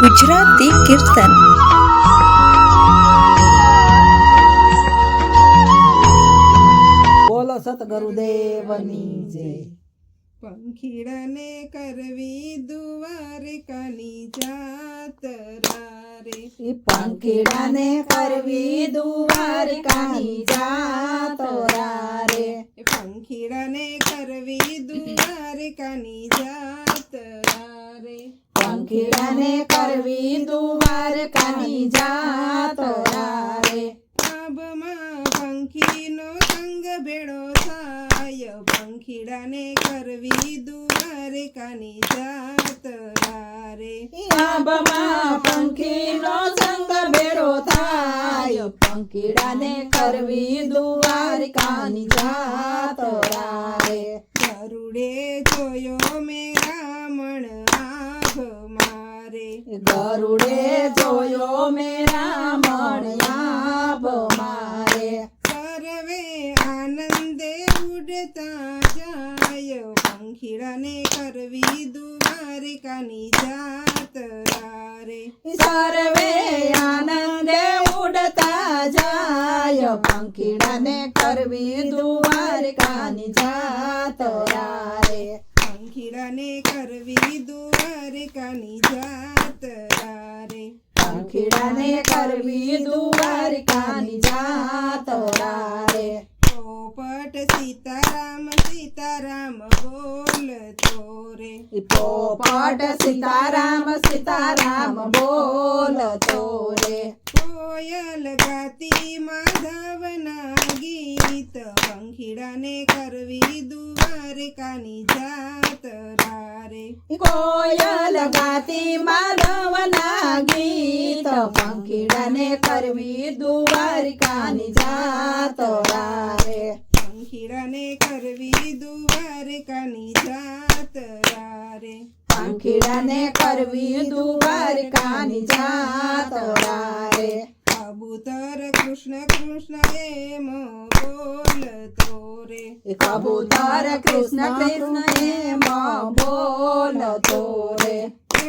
ગુજરાતી કીર્તન. બોલો સતગુરુદેવની જય. પંખીડાને કરવી દ્વારકાની જાતરા રે. પંખીડાને કરવી દ્વારકાની જાતરા રે. પંખીડાને કરવી દ્વારકાની જાતરા રે. પંખીડાને કરવી દ્વારકાની જાતરા રે. આબમાં પંખીનો સંગ ભેળો થાય. પંખીડાને કરવી દ્વારકાની જાતરા રે. આંબમાં પંખીનો સંગ ભેળો થાય. પંખીડાને કરવી દ્વારકાની જાતરા રે. ગરુડે જોયો મેં રામણ આભ મારે. ગરુડે જોયો મેં રામણ આભ મારે. સર્વે આનંદે ઉડતા જાય. પંખીડાને કરવી દ્વારકાની જાતરા રે. સર્વે આનંદે ઉડતા જાય. પંખીડાને કરવી દ્વારકાની જાતરા રે. પંખીડાને કરવી દ્વારકાની જાતરા રે. પંખીડાને કરવી દ્વારકાની જાતરા રે. પોપટ સીતારામ સીતારામ બોલતો રે. પોપટ સીતારામ સીતારામ બોલતો રે. કોયલ ગાતી માધવના ગીત. પંખીડાને કરવી દ્વારકાની જાતરા રે. કોયલ ગાતી માધવના ગીત. પંખીડાને કરવી દ્વારકાની જાતરા રે. પંખીડાને કરવી દ્વારકાની જાતરા રે. પંખીડાને કરવી દ્વારકાની જાતરા રે. કબૂતર કૃષ્ણ કૃષ્ણ એમ બોલતો રે. કબૂતર કૃષ્ણ કૃષ્ણ એમ બોલતો રે.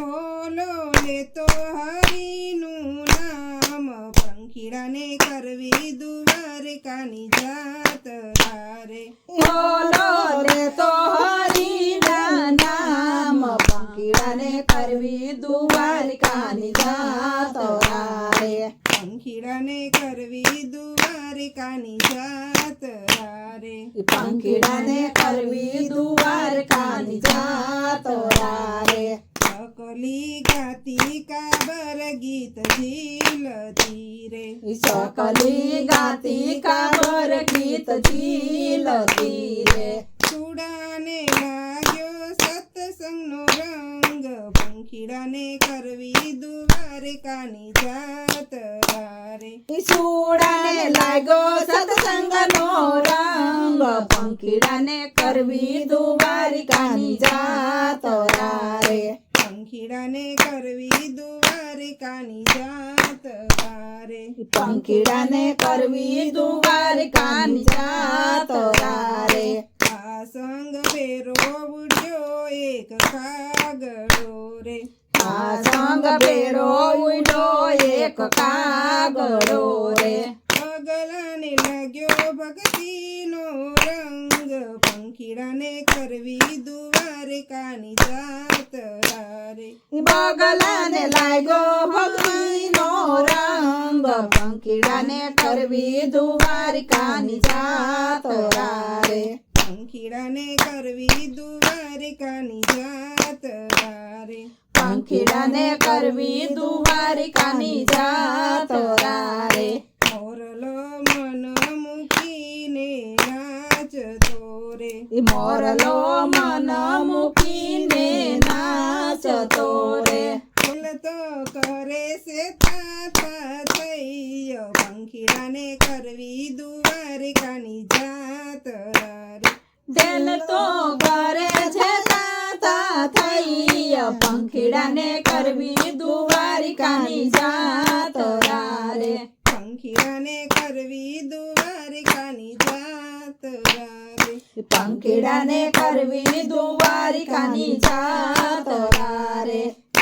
બોલો લેતો હરિનું નામ. પંખીડાને કરવી દ્વારકાની જાતરા રે. બોલો રે તો હરિના નામ. પંખીડાને કરવી દ્વારકાની જાતરા રે. પંખીડાને કરવી દ્વારકાની જાતરા રે. પંખીડાને કરવી દ્વારકાની જાતરા રે. સકલી ગાતી કાબર ગીત ઝીલતી રે. સકલી ગાતી કાબર ગીત ઝીલતી રે. સુડાને લાગ્યો સત્સંગનો રંગ. પંખીડાને કરવી દ્વારકાની જાતરા રે. સુડાને લાગ્યો સત્સંગનો રંગ. પંખીડાને કરવી દ્વારકાની જાતરા રે. પંખીડાને કરવી દ્વારકાની જાતરા રે. પંખીડાને કરવી દ્વારકાની જાતરા રે. આ સંગ ફેરો ઉડ્યો એક કાગડો રે. આ સંગ ભેરો ઉડ્યો એક કાગડો રે. પગલાને લાગ્યો ભક્તિનો રંગ. પંખીડાને કરવી દ્વારકાની જાતરા રે. બગલાને લાગ્યો ભક્તિનો રંગ. પંખીડાને કરવી દ્વારકાની જાતરા રે. પંખીડાને કરવી દ્વારકાની જાતરા રે. પંખીડાને કરવી દ્વારકાની જાતરા રે. મોરલો મન મૂકીને નાચતો રે. મોરલો મન મૂકીને નાચતો રે. બોલતો કરે છે તાતા થઈ. પંખીડાને કરવી દ્વારકાની જાતરા રે. દિલ તો કરે છે તાતા થઈ. પંખીડાને કરવી દ્વારકાની જાતરા રે. પંખીડાને કરવી દ્વારકાની જાતરા રે. પંખીડાને કરવી દ્વારકાની જાતરા રે.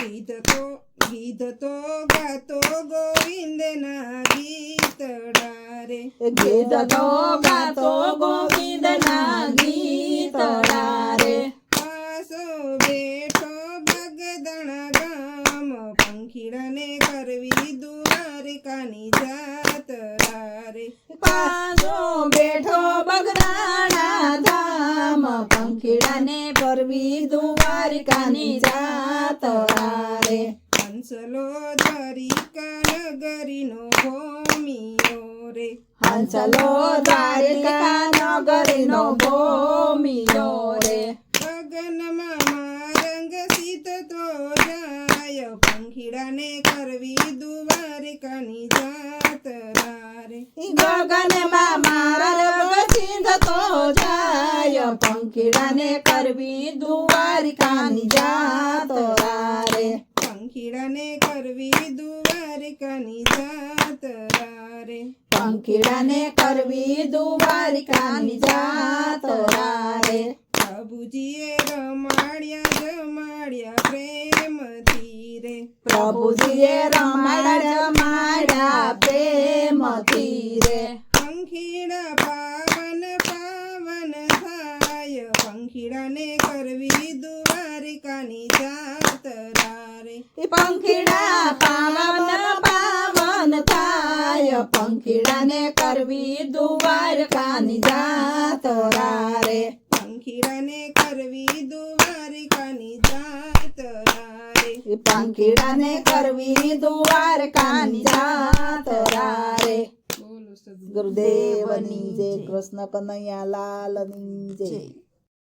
ગીત તો ગાતો ગોવિંદના ગીતડા રે ગીત તો ગાતો ગોવિંદના ગીતડા રે પાસો બેઠો બગદણ ગામ પંખીડાને કરવી દ્વારિકાની જાત્રા રે પાછો બેઠો બગદાણા ધામ પંખીડાને કરવી દ્વારિકાની જાત્રા રે હંસલો દ્વારિકા નગરીનો ભૂમિયો રે હંસલો દ્વારિકા નગરીનો ભૂમિયો રે ગગનમાં મારંગ સીત તો જાય પંખીડાને કરવી દ્વારિકાની જાત્રા રે ગગનમાં મારા સિંધતો જાય પંખીડાને કરવી દ્વારિકાની જાત્રા રે પંખીડાને કરવી દ્વારિકાની જાત્રા રે પંખીડાને કરવી દ્વારિકાની જાત્રા રે પ્રભુજીએ રમાડ્યા જમાડ્યા પ્રેમથી રે પ્રભુજીએ રમાડ્યા જમાડ્યા પ્રેમથી રે પંખીડા પાવન પાવન થાય પંખીડાને કરવી દ્વારિકાની જાત્રા રે પંખીડા પાવન પાવન થાય પંખીડાને કરવી દ્વારકાની જાત્રા રે પંખીડાને કરવી દ્વારિકાની જાત્રા રે પંખીડાને કરવી દ્વારકાની જાત્રા રે બોલો સદગુરુ ગુરુદેવની જય કૃષ્ણ કનૈયા લાલની જય